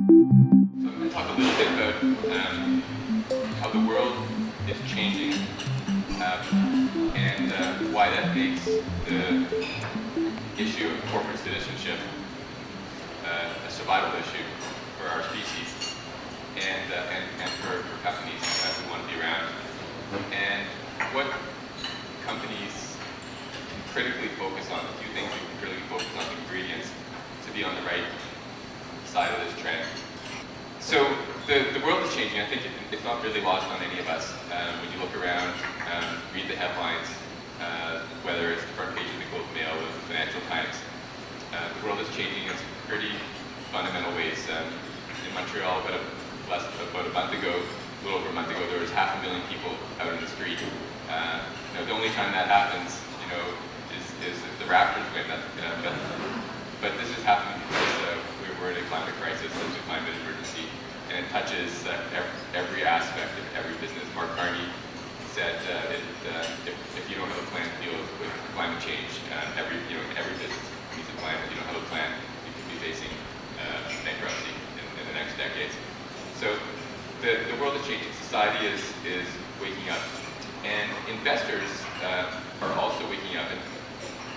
So I'm going to talk a little bit about how the world is changing and why that makes the issue of corporate citizenship a survival issue for our species and for companies who want to be around. And what companies can critically focus on, a few things we can critically focus on, the ingredients, to be on the right side of this trend. So the world is changing. I think it's not really lost on any of us. When you look around, read the headlines, whether it's the front page of the Globe Mail or the Financial Times, the world is changing in some pretty fundamental ways. In Montreal, about a month ago, a little over a month ago, there was 500,000 people out in the street. The only time that happens, is if the Raptors win. But this is happening because we're in a climate crisis, there's a climate emergency, and it touches every aspect of every business. Mark Carney said if you don't have a plan to deal with climate change, every business needs a plan. If you don't have a plan, you could be facing bankruptcy in the next decades. So the world is changing. Society is waking up, and investors are also waking up. And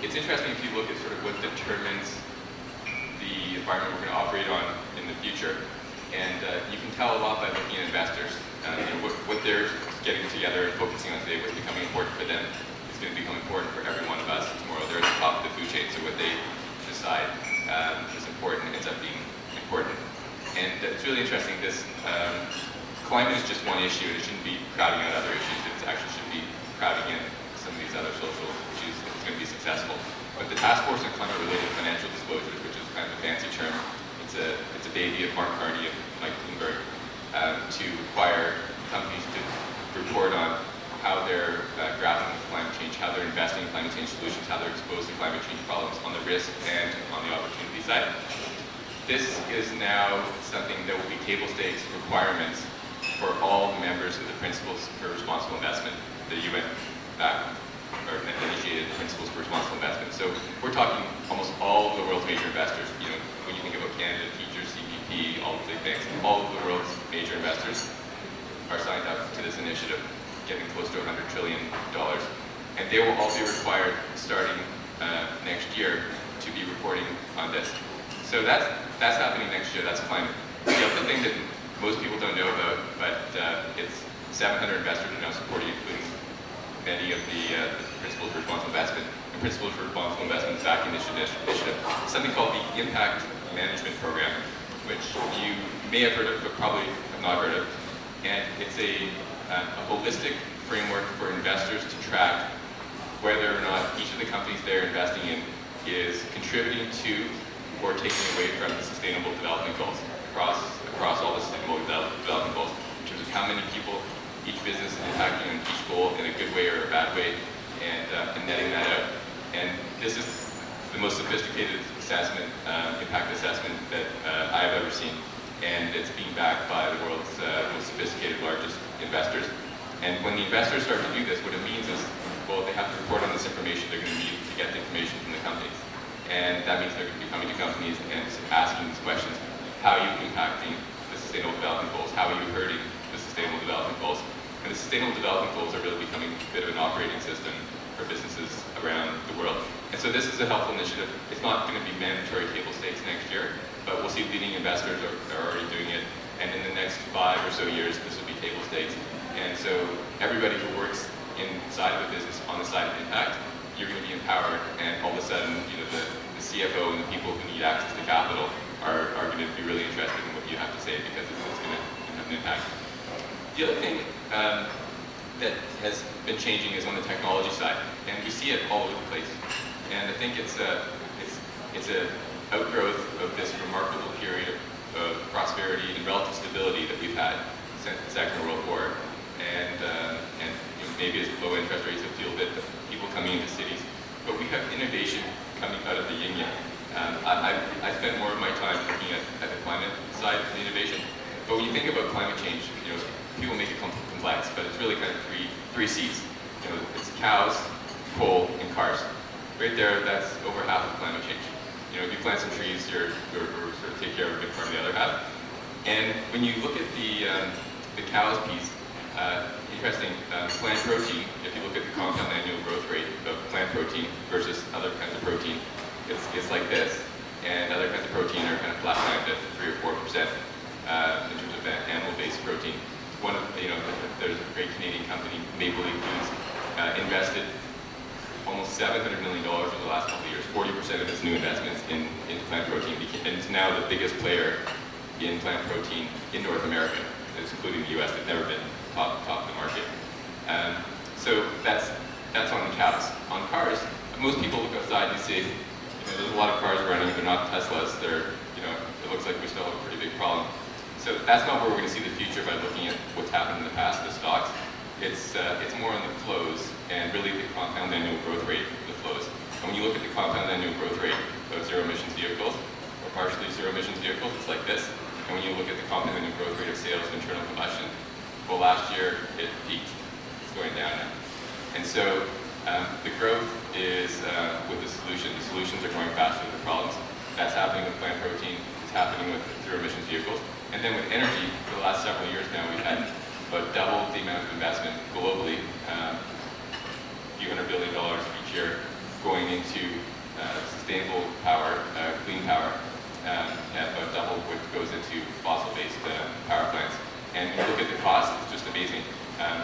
it's interesting if you look at sort of what determines the environment we're going to operate on in the future, and you can tell a lot by looking at investors. What they're getting together and focusing on today, what's becoming important for them, is going to become important for every one of us tomorrow. They're at the top of the food chain, so what they decide is important ends up being important. And it's really interesting. This climate is just one issue, and it shouldn't be crowding out other issues. It actually should be crowding in some of these other social issues if it's going to be successful. But the Task Force on Climate-Related Financial Disclosures, which is kind of a fancy term, it's a baby of Mark Carney and Mike Bloomberg, to require companies to report on how they're grappling with climate change, how they're investing in climate change solutions, how they're exposed to climate change problems on the risk and on the opportunity side. This is now something that will be table stakes requirements for all members of the Principles for Responsible Investment, the UN initiated Principles for Responsible Investment. So we're talking almost all of the world's major investors. When you think about Canada, teachers, CPP, all the big banks, all of the world's major investors are signed up to this initiative, getting close to $100 trillion. And they will all be required, starting next year, to be reporting on this. So that's happening next year. That's climate. The other thing that most people don't know about, but it's 700 investors are now supporting, including many of the Principles for Responsible Investment. The Principles for Responsible Investment is backing this initiative. Something called the Impact Management Program, which you may have heard of, but probably have not heard of. And it's a holistic framework for investors to track whether or not each of the companies they're investing in is contributing to or taking away from the Sustainable Development Goals across all the Sustainable Development Goals, in terms of how many people each business is impacting on each goal in a good way or a bad way, and netting that out. And this is the most sophisticated assessment, impact assessment that I have ever seen. And it's being backed by the world's most sophisticated, largest investors. And when the investors start to do this, what it means is, well, they have to report on this information they're going to need to get the information from the companies. And that means they're going to be coming to companies and asking these questions. How are you impacting the Sustainable Development Goals? How are you hurting the Sustainable Development Goals? And the Sustainable Development Goals are really becoming a bit of an operating system for businesses around the world. And so this is a helpful initiative. It's not going to be mandatory table stakes next year, but we'll see leading investors are already doing it. And in the next 5 or so years, this will be table stakes. And so everybody who works inside of a business on the side of impact, you're going to be empowered, and all of a sudden, the CFO and the people who need access to capital are going to be really interested in what you have to say, because it's going to have an impact. The other thing that has been changing is on the technology side, and we see it all over the place. And I think it's an outgrowth of this remarkable period of prosperity and relative stability that we've had since the Second World War, and maybe as low interest rates have fueled it, people coming into cities. But we have innovation coming out of the yin-yang. I spend more of my time looking at the climate side of the innovation. But when you think about climate change, people make it complex, but it's really kind of three C's. It's cows, coal, and cars. Right there, that's over half of climate change. If you plant some trees, you're sort of take care of a good part of the other half. And when you look at the cows piece, interesting, plant protein, if you look at the compound annual growth rate of plant protein versus other kinds of protein, it's like this. And other kinds of protein are kind of flatlined at 3 or 4% in terms of animal-based protein. One of, there's a great Canadian company, Maple Leaf Foods, invested almost $700 million over the last couple of years, 40% of its new investments into plant protein, and it's now the biggest player in plant protein in North America. It's including the US, they've never been top of the market. So that's on the cows. On cars, most people look outside and see, there's a lot of cars running, they're not Teslas, it looks like we still have a pretty big problem. So that's not where we're going to see the future by looking at what's happened in the past, the stocks. It's more on the flows and really the compound annual growth rate of the flows. And when you look at the compound annual growth rate of zero emissions vehicles, or partially zero emissions vehicles, it's like this. And when you look at the compound annual growth rate of sales of internal combustion, well, last year it peaked. It's going down now. And so the growth is with the solution. The solutions are going faster than the problems. That's happening with plant protein. It's happening with zero emissions vehicles. And then with energy, for the last several years now, we've had about double the amount of investment globally, a few $100 billion each year, going into sustainable power, clean power, at about double what goes into fossil-based power plants. And when you look at the cost, it's just amazing.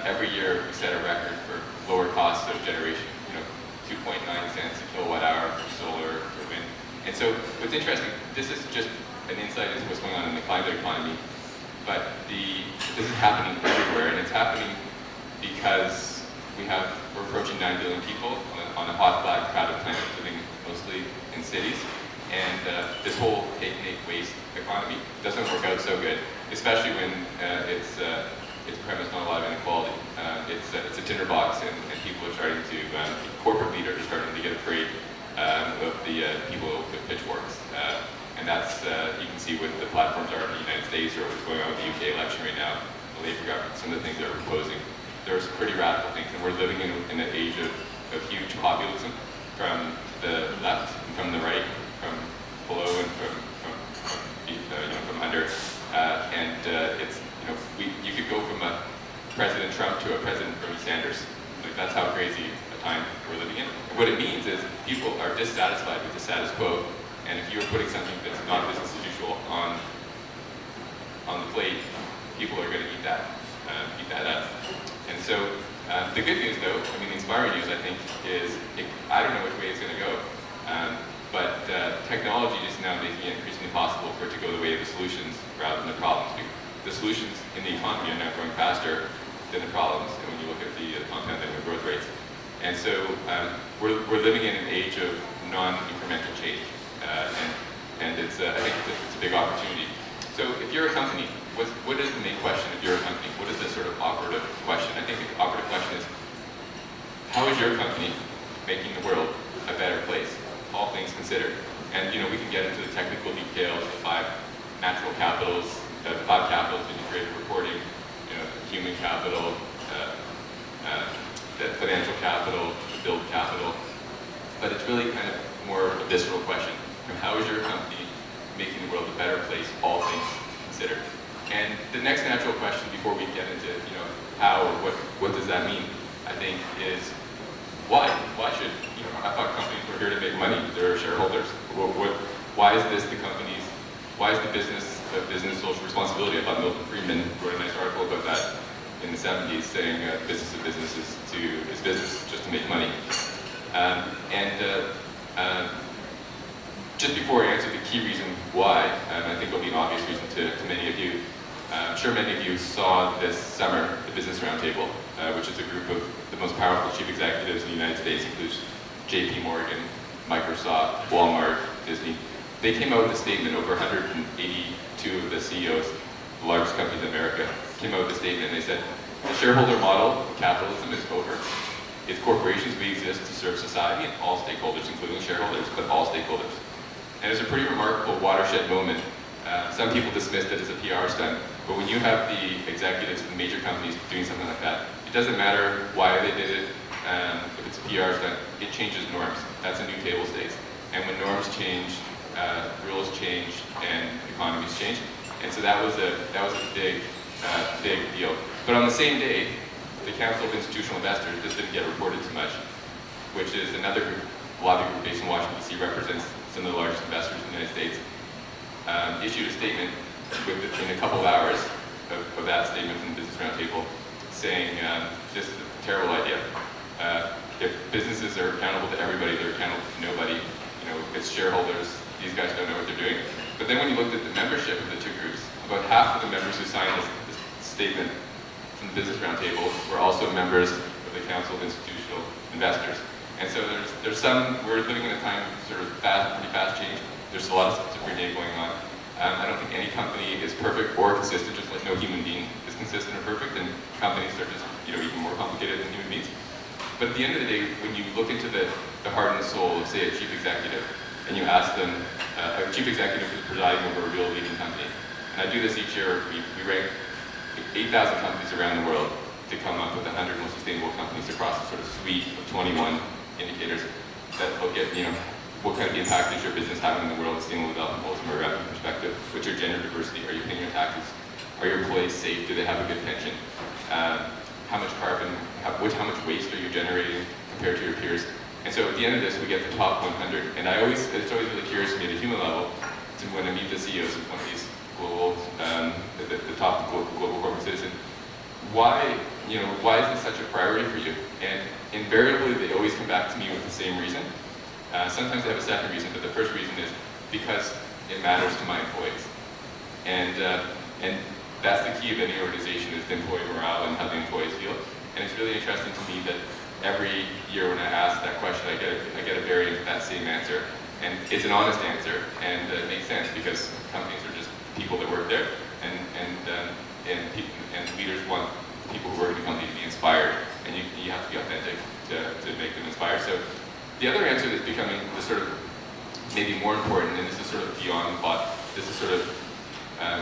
Every year we set a record for lower costs of generation, 2.9 cents a kilowatt hour for solar, for wind. And so what's interesting, this is just an insight into what's going on in the climate economy, but this is happening everywhere, and it's happening because we're approaching 9 billion people on a hot, black, crowded planet, living mostly in cities, and this whole take-make waste economy doesn't work out so good, especially when it's premised on a lot of inequality. It's a tinderbox, and people are starting to, corporate leaders are starting to get afraid of the people with pitchforks. And that's, you can see what the platforms are in the United States or what's going on with the UK election right now, the Labour government, some of the things they're proposing. There's pretty radical things, and we're living in an age of huge populism from the left and from the right, from below and from under. You could go from a President Trump to a President Bernie Sanders. That's how crazy a time we're living in. And what it means is people are dissatisfied with the status quo. And if you're putting something that's not business as usual on the plate, people are going to eat that up. And so the good news, though, the inspiring news, I think, is I don't know which way it's going to go, but technology is now making it increasingly possible for it to go the way of the solutions rather than the problems. The solutions in the economy are now growing faster than the problems, and when you look at the compound annual growth rates. And so we're living in an age of non-incremental change. And I think it's a big opportunity. So if you're a company, what is the main question if you're a company? What is the sort of operative question? I think the operative question is, how is your company making the world a better place, all things considered? And we can get into the technical details, the five natural capitals, the five capitals, integrated reporting, human capital, the financial capital, the build capital. But it's really kind of more a visceral question. How is your company making the world a better place, all things considered? And the next natural question before we get into, how or what does that mean, I think, is why? Why should, I thought companies were here to make money, they're shareholders. Why is this the company's, why is the business social responsibility? I thought Milton Friedman wrote a nice article about that in the 70s saying business of business is business, just to make money. Just before I answer the key reason why, I think it'll be an obvious reason to many of you. I'm sure many of you saw this summer the Business Roundtable, which is a group of the most powerful chief executives in the United States, includes JP Morgan, Microsoft, Walmart, Disney. They came out with a statement, over 182 of the CEOs, the largest companies in America, came out with a statement, and they said, the shareholder model of capitalism is over. It's corporations, we exist to serve society and all stakeholders, including shareholders, but all stakeholders. And it's a pretty remarkable watershed moment. Some people dismissed it as a PR stunt, but when you have the executives of major companies doing something like that, it doesn't matter why they did it, if it's a PR stunt, it changes norms. That's a new table stakes. And when norms change, rules change, and economies change. And so that was a big deal. But on the same day, the Council of Institutional Investors, this didn't get reported too much, which is another group, lobby group based in Washington, D.C., represents some of the largest investors in the United States, issued a statement within a couple of hours of that statement from the Business Roundtable saying this is a terrible idea. If businesses are accountable to everybody, they're accountable to nobody. You know, it's shareholders, these guys don't know what they're doing. But then when you looked at the membership of the two groups, about half of the members who signed this statement from the Business Roundtable were also members of the Council of Institutional Investors. And so there's some, we're living in a time of sort of pretty fast change. There's a lot of schizophrenia going on. I don't think any company is perfect or consistent, just like no human being is consistent or perfect, and companies are just, you know, even more complicated than human beings. But at the end of the day, when you look into the heart and the soul of, say, a chief executive, and you ask them, a chief executive who's presiding over a real leading company, and I do this each year, we rank 8,000 companies around the world to come up with 100 most sustainable companies across a sort of suite of 21 indicators that look at, you know, what kind of impact is your business having in the world, sustainable development goals from a revenue perspective, what's your gender diversity, are you paying your taxes, are your employees safe, do they have a good pension, how much carbon, how much waste are you generating compared to your peers. And so at the end of this, we get the top 100. And it's always really curious to me at a human level, to when I meet the CEOs of one of these global, the top global corporate citizen, why is this such a priority for you? And invariably, they always come back to me with the same reason. Sometimes they have a second reason, but the first reason is because it matters to my employees. And that's the key of any organization, is the employee morale and how the employees feel. And it's really interesting to me that every year when I ask that question, I get a variant of that same answer. And it's an honest answer, and it makes sense because companies are just people that work there, and leaders want people who work in the company to be inspired, and you have to be authentic to make them inspired. So the other answer that's becoming the sort of maybe more important, and this is sort of beyond the bottom, this is sort of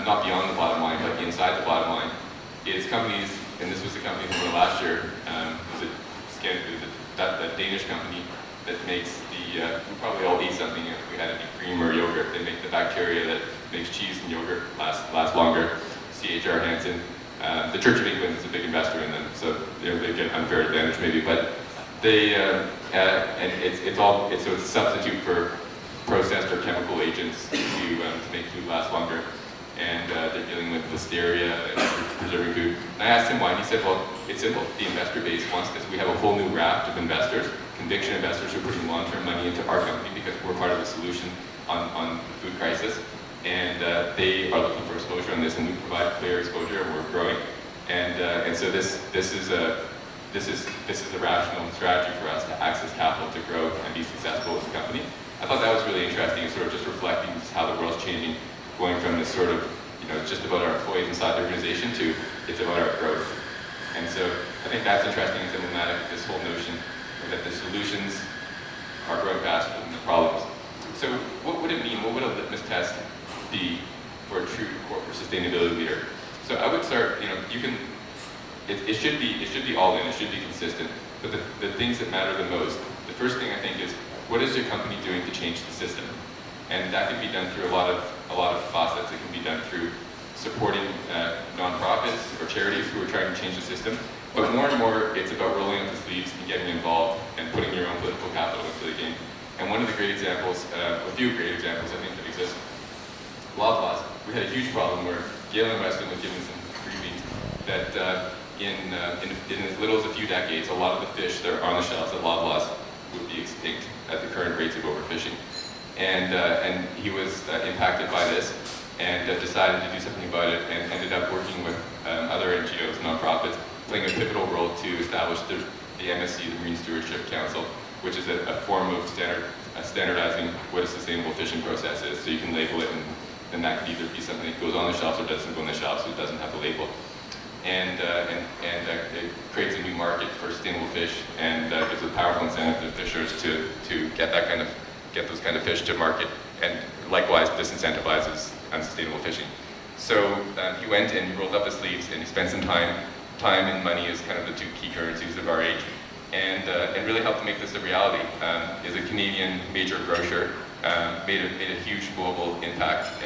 not beyond the bottom line, but inside the bottom line, is companies, and this was the company from last year, it was a Danish company that makes we probably all eat something if we had it be cream or yogurt. They make the bacteria that makes cheese and yogurt last longer. C.H.R. Hansen. The Church of England is a big investor in them, so they get an unfair advantage maybe, but they, and it's a substitute for processed or chemical agents to make food last longer. And they're dealing with listeria and preserving food. And I asked him why, and he said, well, it's simple. The investor base wants this. We have a whole new raft of investors, conviction investors who are putting long-term money into our company because we're part of the solution on the food crisis. And they are looking for exposure on this, and we provide clear exposure, and we're growing. And so this is a rational strategy for us to access capital to grow and be successful as a company. I thought that was really interesting, and sort of just reflecting just how the world's changing, going from this sort of, you know, just about our employees inside the organization to it's about our growth. And so I think that's interesting and emblematic of this whole notion that the solutions are growing faster than the problems. So what would it mean? What would a litmus test be for a true corporate sustainability leader? So I would start, you know, it should be all in, it should be consistent. But the things that matter the most, the first thing I think is, what is your company doing to change the system? And that can be done through a lot of facets. It can be done through supporting nonprofits or charities who are trying to change the system. But more and more, it's about rolling up the sleeves and getting involved and putting your own political capital into the game. And one of the great examples, a few great examples I think that exist, Loblaws. We had a huge problem where Gail and Weston was giving some briefings that in as little as a few decades, a lot of the fish that are on the shelves at Loblaws would be extinct at the current rates of overfishing. And he was impacted by this and decided to do something about it, and ended up working with other NGOs, nonprofits, playing a pivotal role to establish the MSC, the Marine Stewardship Council, which is a form of standardizing what a sustainable fishing process is. So you can label it, and that could either be something that goes on the shelves or doesn't go on the shelves, so it doesn't have the label. And it creates a new market for sustainable fish, and gives a powerful incentive to fishers to get those kind of fish to market, and likewise disincentivizes unsustainable fishing. So he went and he rolled up his sleeves and he spent some time and money is kind of the two key currencies of our age, and really helped to make this a reality. Is a Canadian major grocer, made a huge global impact,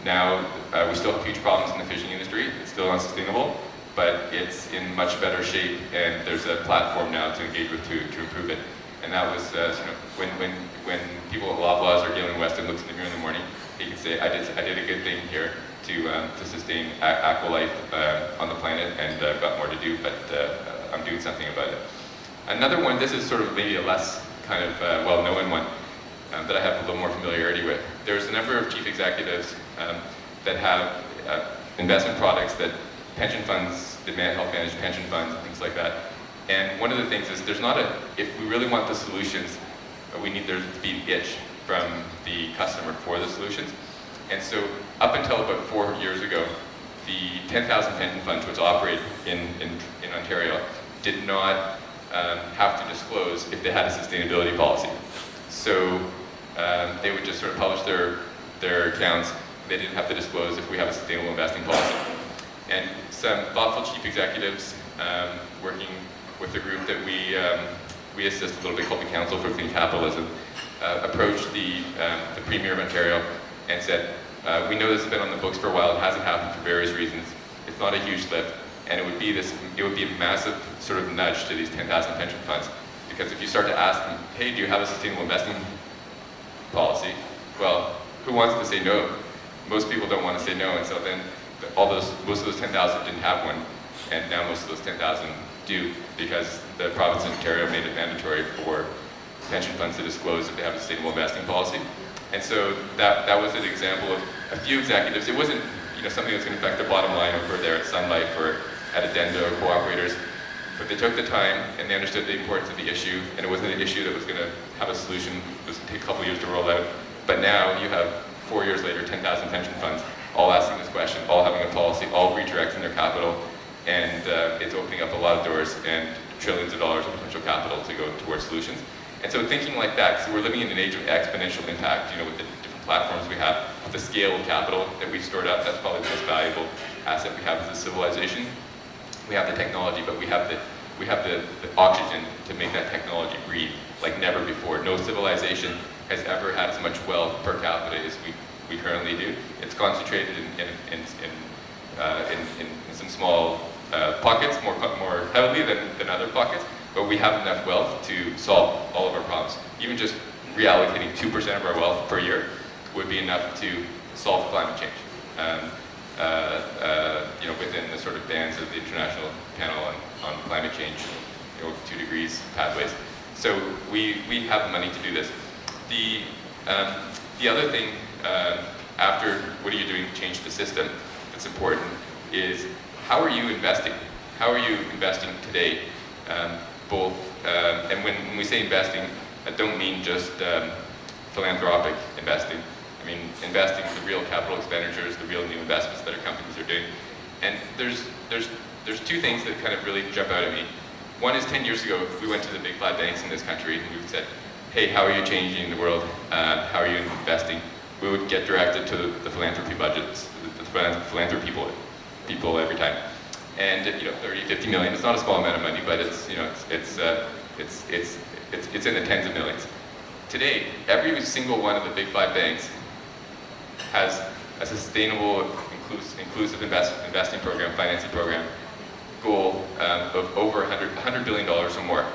Now, we still have huge problems in the fishing industry. It's still unsustainable, but it's in much better shape, and there's a platform now to engage with to improve it. And that was, when people at Loblaws or Galen Weston looks in the mirror in the morning, he can say, I did a good thing here to sustain aqua life on the planet, and I've got more to do, but I'm doing something about it. Another one, this is sort of maybe a less kind of well-known one that I have a little more familiarity with. There's a number of chief executives that have investment products that pension funds, that help manage pension funds and things like that. And one of the things is if we really want the solutions, we need there to be an itch from the customer for the solutions. And so up until about 4 years ago, the 10,000 pension funds which operate in Ontario did not have to disclose if they had a sustainability policy. So they would just sort of publish their accounts. They didn't have to disclose if we have a sustainable investing policy. And some thoughtful chief executives working with a group that we assist a little bit called the Council for Clean Capitalism approached the Premier of Ontario and said, we know this has been on the books for a while, it hasn't happened for various reasons, it's not a huge lift, and it would be a massive sort of nudge to these 10,000 pension funds. Because if you start to ask them, hey, do you have a sustainable investing policy? Well, who wants to say no? Most people don't want to say no, and so then most of those 10,000 didn't have one, and now most of those 10,000 do, because the province of Ontario made it mandatory for pension funds to disclose if they have a sustainable investing policy. And so that was an example of a few executives. It wasn't something that's going to affect the bottom line over there at Sun Life or at Addenda or cooperators, but they took the time and they understood the importance of the issue, and it wasn't an issue that was going to have a solution. It was going to take a couple years to roll out. But now you have 4 years later, 10,000 pension funds all asking this question, all having a policy, all redirecting their capital, and it's opening up a lot of doors and trillions of dollars of potential capital to go towards solutions. And so thinking like that, so we're living in an age of exponential impact, with the different platforms we have, with the scale of capital that we've stored up. That's probably the most valuable asset we have as a civilization. We have the technology, but we have the oxygen to make that technology breathe like never before. No civilization has ever had as much wealth per capita as we currently do. It's concentrated in some small pockets, more heavily than other pockets, but we have enough wealth to solve all of our problems. Even just reallocating 2% of our wealth per year would be enough to solve climate change. Within the sort of bands of the International Panel on Climate Change, 2 degrees pathways. So we have the money to do this. The other thing, after what are you doing to change the system that's important, is how are you investing? How are you investing today? And when we say investing, I don't mean just philanthropic investing. I mean investing the real capital expenditures, the real new investments that our companies are doing. And there's 2 things that kind of really jump out at me. One is 10 years ago, if we went to the big 5 banks in this country and we said, hey, how are you changing the world? How are you investing? We would get directed to the philanthropy budgets, the philanthropy people every time. And 30, 50 million, it's not a small amount of money, but it's in the tens of millions. Today, every single one of the big 5 banks has a sustainable, inclusive investing program, financing program, goal of over $100 billion or more.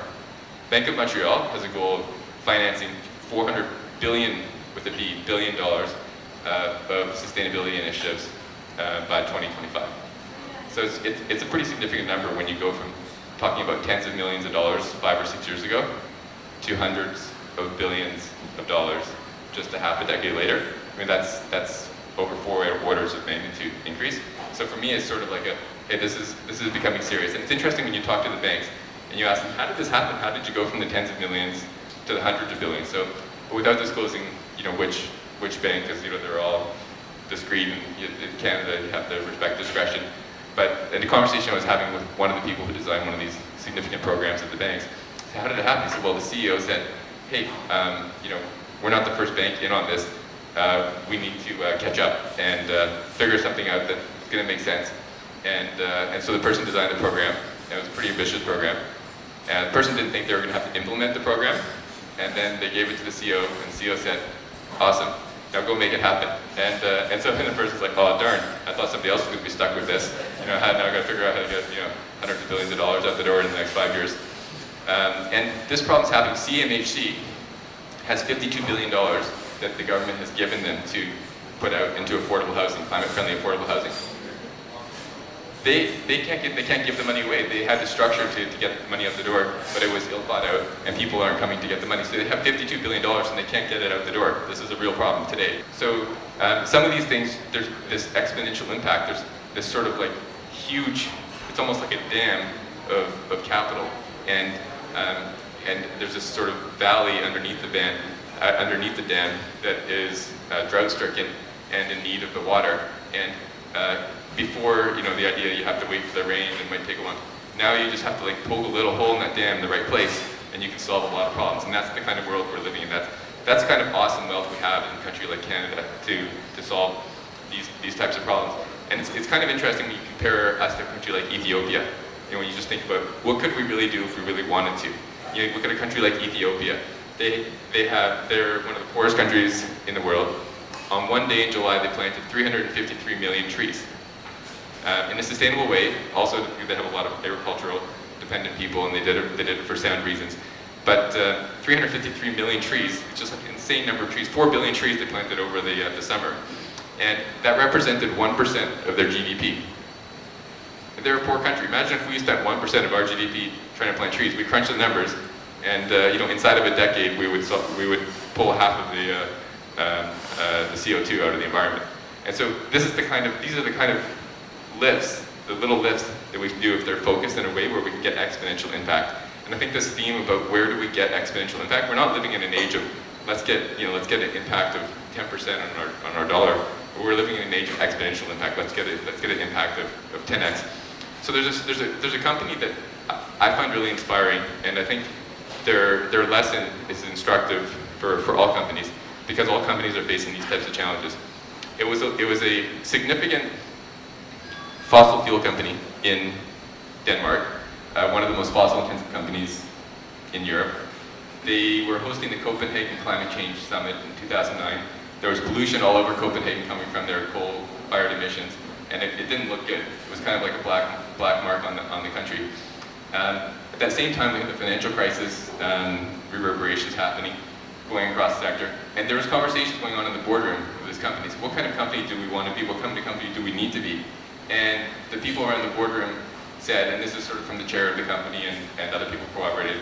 Bank of Montreal has a goal of financing $400 billion, with a B, billion dollars of sustainability initiatives by 2025. So it's a pretty significant number when you go from talking about tens of millions of dollars 5 or 6 years ago to hundreds of billions of dollars just a half a decade later. I mean, that's over 4 orders of magnitude increase. So for me, it's sort of like hey, this is becoming serious. And it's interesting when you talk to the banks and you ask them, how did this happen? How did you go from the tens of millions to the hundreds of billions? So without disclosing, which bank, because they're all discreet, and in Canada you have to respect discretion. But in the conversation I was having with one of the people who designed one of these significant programs at the banks, I said, how did it happen? He said, well, the CEO said, hey, we're not the first bank in on this. We need to catch up and figure something out that's going to make sense. And so the person designed the program, and it was a pretty ambitious program. And the person didn't think they were going to have to implement the program. And then they gave it to the CEO, and the CEO said, awesome, Now go make it happen. And so then the person's like, oh darn, I thought somebody else was going to be stuck with this. Now I got to figure out how to get hundreds of billions of dollars out the door in the next 5 years. And this problem's happening. CMHC has $52 billion that the government has given them to put out into affordable housing, climate-friendly affordable housing. They can't give the money away. They had the structure to get money out the door, but it was ill thought out, and people aren't coming to get the money. So they have $52 billion and they can't get it out the door. This is a real problem today. So some of these things, there's this exponential impact. There's this sort of like huge, it's almost like a dam of capital, and there's this sort of valley underneath the dam that is drought-stricken and in need of the water. And before, the idea you have to wait for the rain, it might take a while. Now you just have to like poke a little hole in that dam in the right place, and you can solve a lot of problems. And that's the kind of world we're living in. That's the kind of awesome wealth we have in a country like Canada to solve these types of problems. And it's kind of interesting when you compare us to a country like Ethiopia. When you just think about what could we really do if we really wanted to. Look at a country like Ethiopia. They're one of the poorest countries in the world. On one day in July, they planted 353 million trees. In a sustainable way. Also, they have a lot of agricultural dependent people, and they did it for sound reasons. But 353 million trees, it's just like an insane number of trees. 4 billion trees they planted over the summer. And that represented 1% of their GDP. They're a poor country. Imagine if we spent 1% of our GDP trying to plant trees. We crunch the numbers, and inside of a decade, we would pull half of the CO2 out of the environment. And so these are the kind of lifts, the little lifts that we can do if they're focused in a way where we can get exponential impact. And I think this theme about where do we get exponential impact, we're not living in an age of let's get an impact of 10% on our dollar. We're living in an age of exponential impact. Let's get an impact of 10x. So there's a company that I find really inspiring, and I think their lesson is instructive for all companies, because all companies are facing these types of challenges. It was a significant fossil fuel company in Denmark, one of the most fossil-intensive companies in Europe. They were hosting the Copenhagen Climate Change Summit in 2009. There was pollution all over Copenhagen coming from their coal-fired emissions, and it didn't look good. It was kind of like a black mark on the country. At that same time, we had the financial crisis, reverberations happening, going across the sector, and there was conversations going on in the boardroom of this company. So what kind of company do we want to be? What kind of company do we need to be? And the people around the boardroom said, and this is sort of from the chair of the company and other people cooperated,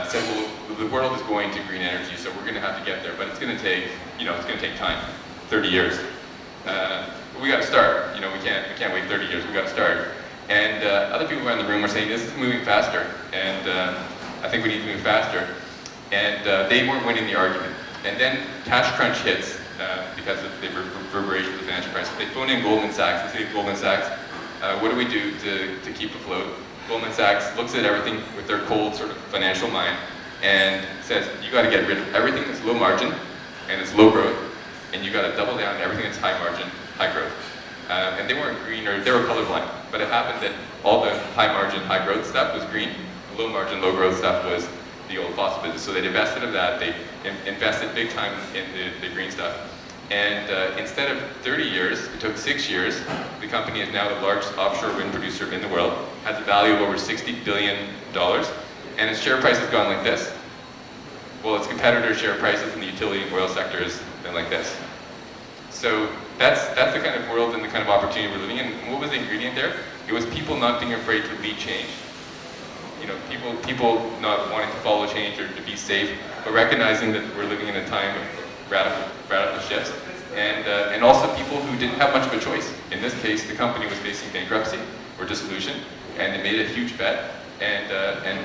said, well, the world is going to green energy, so we're going to have to get there, but it's going to take time, 30 years. But we got to start. We can't wait 30 years. We got to start. And other people around the room were saying this is moving faster, and I think we need to move faster. And they weren't winning the argument. And then cash crunch hits because of the reverberation of the financial crisis. They phone in Goldman Sachs. They say, Goldman Sachs, what do we do to keep afloat? Goldman Sachs looks at everything with their cold sort of financial mind and says, you got to get rid of everything that's low margin and it's low growth, and you got to double down on everything that's high margin, high growth. And they weren't green, or they were colorblind, but it happened that all the high margin, high growth stuff was green, the low margin, low growth stuff was the old fossil business. So they divested of that, they invested big time in the green stuff. And instead of 30 years, it took 6 years. The company is now the largest offshore wind producer in the world, has a value of over $60 billion, and its share price has gone like this. Well, its competitors' share prices in the utility and oil sector has been like this. So that's the kind of world and the kind of opportunity we're living in. And what was the ingredient there? It was people not being afraid to lead change. People not wanting to follow change or to be safe, but recognizing that we're living in a time of radical shifts, and also people who didn't have much of a choice. In this case, the company was facing bankruptcy or dissolution, and they made a huge bet, and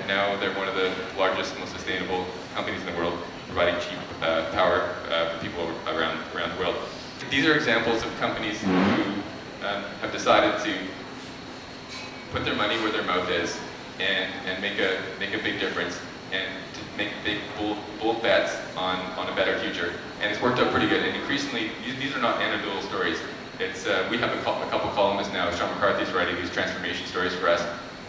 now they're one of the largest, most sustainable companies in the world, providing cheap power for people around the world. These are examples of companies who have decided to put their money where their mouth is and make a big difference and to make big, bold bets on a better future. And it's worked out pretty good. And increasingly, these are not anecdotal stories. It's we have a couple columnists now. Sean McCarthy's writing these transformation stories for us.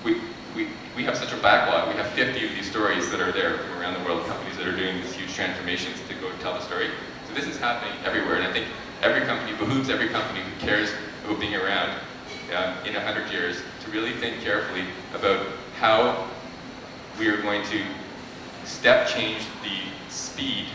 We have such a backlog. We have 50 of these stories that are there from around the world, companies that are doing these huge transformations to go tell the story. So this is happening everywhere, and I think behooves every company who cares about being around in 100 years to really think carefully about how we are going to step change the speed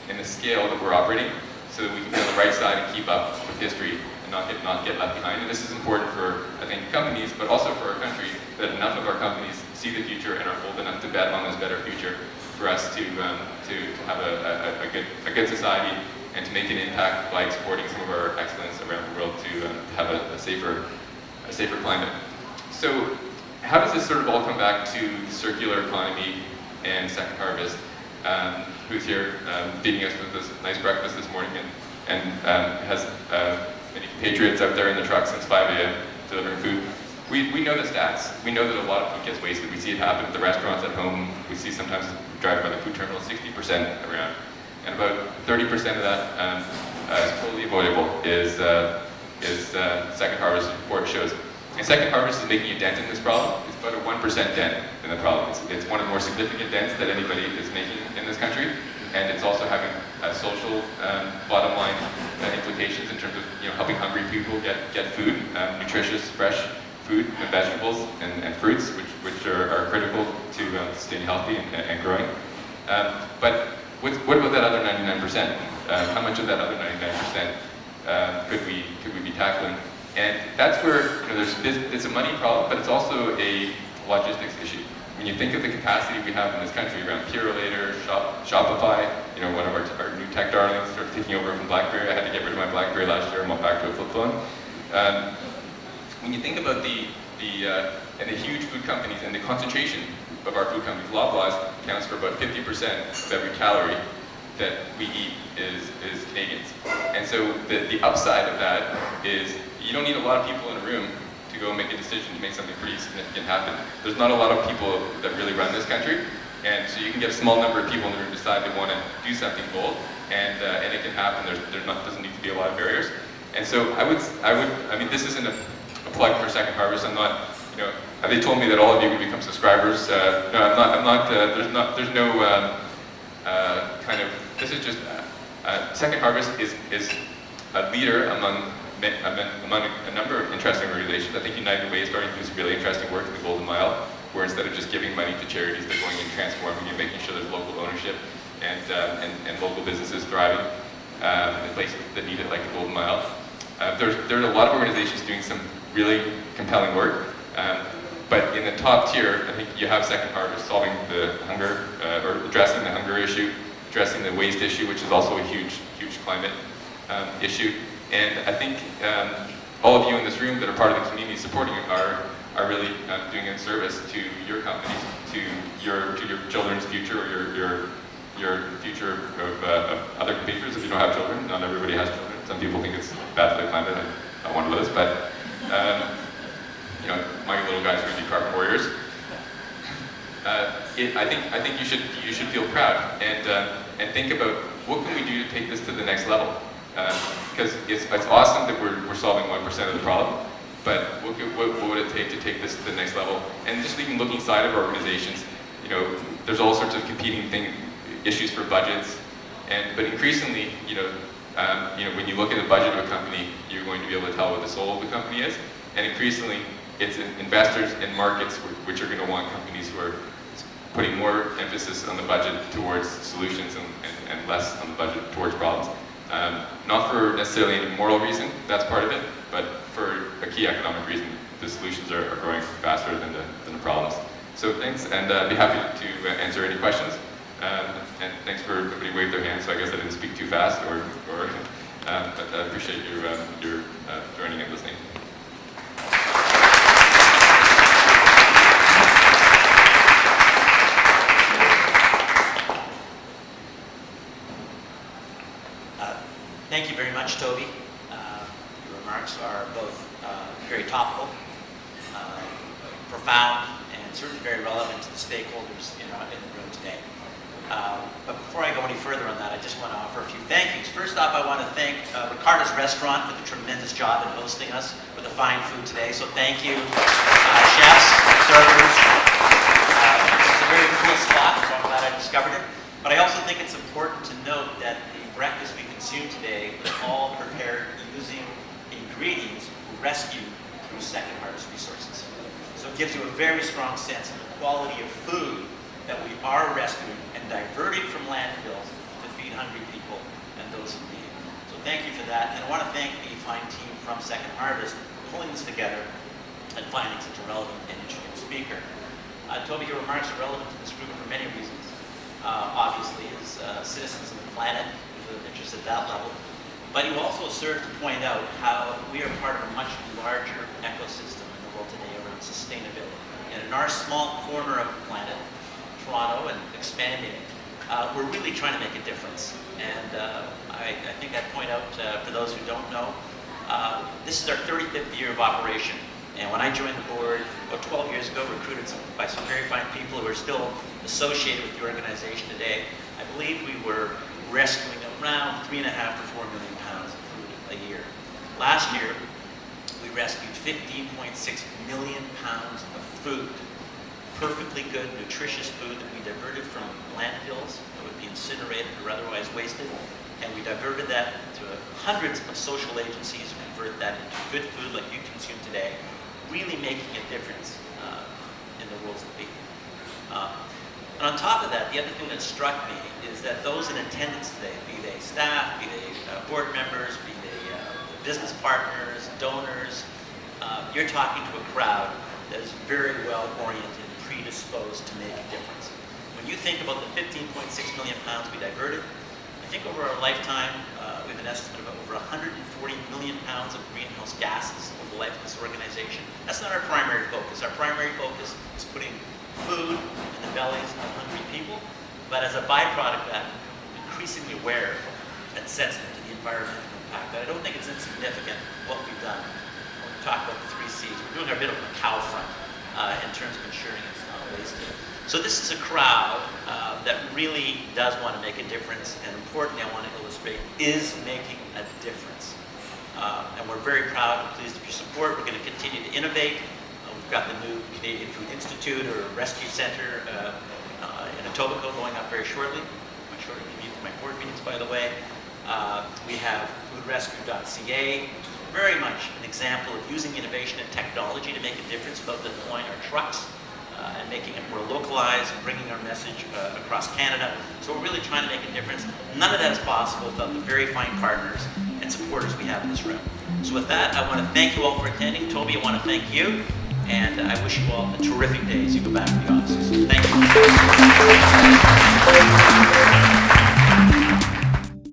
and the scale that we're operating so that we can be on the right side and keep up with history and not get left behind. And this is important for, I think, companies, but also for our country, that enough of our companies see the future and are bold enough to bet on this better future for us to have a good society and to make an impact by exporting some of our excellence around the world to have a safer climate. So how does this sort of all come back to the circular economy and Second Harvest? Who's here feeding us with this nice breakfast this morning and has many compatriots out there in the truck since 5 a.m. delivering food. We know the stats. We know that a lot of food gets wasted. We see it happen at the restaurants at home. We see sometimes driving by the food terminal, 60% around. And about 30% of that is totally avoidable, is Second Harvest report shows. And Second Harvest is making a dent in this problem. It's about a 1% dent in the problem. It's one of the more significant dents that anybody is making in this country. And it's also having social bottom line implications in terms of helping hungry people get food, nutritious, fresh food and vegetables and fruits, which are critical to staying healthy and growing. But what about that other 99%? How much of that other 99% could we be tackling? And that's where it's a money problem, but it's also a logistics issue. When you think of the capacity we have in this country around Purolator, Shopify, one of our new tech darlings started taking over from BlackBerry. I had to get rid of my BlackBerry last year and went back to a flip phone. When you think about the huge food companies and the concentration of our food companies, Loblaws accounts for about 50% of every calorie that we eat is Canadians. And so the upside of that is you don't need a lot of people in a room to go make a decision to make something pretty significant happen. There's not a lot of people that really run this country, and so you can get a small number of people in the room decide they want to do something bold, and it can happen. Doesn't need to be a lot of barriers. And so I mean, this isn't a plug for Second Harvest. I'm not, they told me that all of you can become subscribers. No, I'm not. There's no kind of. This is just Second Harvest is a leader among a number of interesting organizations. I think United Way is starting to do some really interesting work in the Golden Mile, where instead of just giving money to charities, they're going and transforming and making sure there's local ownership and local businesses thriving in places that need it, like the Golden Mile. There's a lot of organizations doing some really compelling work, but in the top tier, I think you have Second Harvest solving the hunger, or addressing the hunger issue, addressing the waste issue, which is also a huge climate issue. And I think all of you in this room that are part of the community supporting it are really doing a service to your companies, to your children's future, or your future of other compatriots. If you don't have children, not everybody has children. Some people think it's bad for the climate. I'm not one of those, but my little guys are going to be carbon warriors. I think you should feel proud and think about what can we do to take this to the next level. Because it's awesome that we're solving 1% of the problem, but what would it take to take this to the next level? And just even looking inside of organizations, there's all sorts of competing issues for budgets, but increasingly, when you look at the budget of a company, you're going to be able to tell what the soul of the company is, and increasingly, it's investors and markets which are going to want companies who are putting more emphasis on the budget towards solutions and less on the budget towards problems. Not for necessarily any moral reason, that's part of it, but for a key economic reason. The solutions are growing faster than the problems. So thanks, and I'd be happy to answer any questions. And thanks for everybody waved their hands, so I guess I didn't speak too fast, but I appreciate your joining and listening. Thank you very much, Toby. Your remarks are both very topical, profound, and certainly very relevant to the stakeholders in the room today. But before I go any further on that, I just want to offer a few thank yous. First off, I want to thank Ricardo's Restaurant for the tremendous job in hosting us with the fine food today. So thank you, chefs, servers. It's a very cool spot, so I'm glad I discovered it. But I also think it's important to note that the breakfast we consume today was all prepared using ingredients rescued through Second Harvest resources. So it gives you a very strong sense of the quality of food that we are rescuing and diverting from landfills to feed hungry people and those in need. So thank you for that. And I want to thank the fine team from Second Harvest for pulling this together and finding such a relevant and interesting speaker. Toby, your remarks are relevant to this group for many reasons. Obviously, as citizens of the planet, with an interest at that level. But you also serve to point out how we are part of a much larger ecosystem in the world today around sustainability. And in our small corner of the planet, Toronto, and expanding, we're really trying to make a difference. And I think I'd point out, for those who don't know, this is our 35th year of operation. And when I joined the board about 12 years ago, recruited by some very fine people who are still associated with the organization today, I believe we were rescuing around 3.5 to 4 million pounds of food a year. Last year, we rescued 15.6 million pounds of food, perfectly good, nutritious food that we diverted from landfills that would be incinerated or otherwise wasted, and we diverted that to hundreds of social agencies who convert that into good food like you consume today, really making a difference in the world's people. And on top of that, the other thing that struck me is that those in attendance today, be they staff, be they board members, be they business partners, donors, you're talking to a crowd that is very well oriented, predisposed to make a difference. When you think about the 15.6 million pounds we diverted, I think over our lifetime, we have an estimate of over 140 million pounds of greenhouse gases over the life of this organization. That's not our primary focus. Our primary focus is putting food in the bellies of hungry people, but as a byproduct of that, increasingly aware and sensitive to the environmental impact. And I don't think it's insignificant what we've done. When we talk about the 3 C's, we're doing a bit of a cow front in terms of ensuring it's not wasted. So this is a crowd that really does want to make a difference, and importantly, I want to illustrate, is making a difference. And we're very proud and pleased with your support. We're going to continue to innovate. We've got the new Canadian Food Institute or Rescue Center in Etobicoke going up very shortly. My shorter commute to my board meetings, by the way. We have foodrescue.ca, which is very much an example of using innovation and technology to make a difference without deploying our trucks and making it more localized and bringing our message across Canada. So we're really trying to make a difference. None of that is possible without the very fine partners and supporters we have in this room. So with that, I want to thank you all for attending. Toby, I want to thank you. And I wish you all a terrific day as you go back to the offices. Thank you.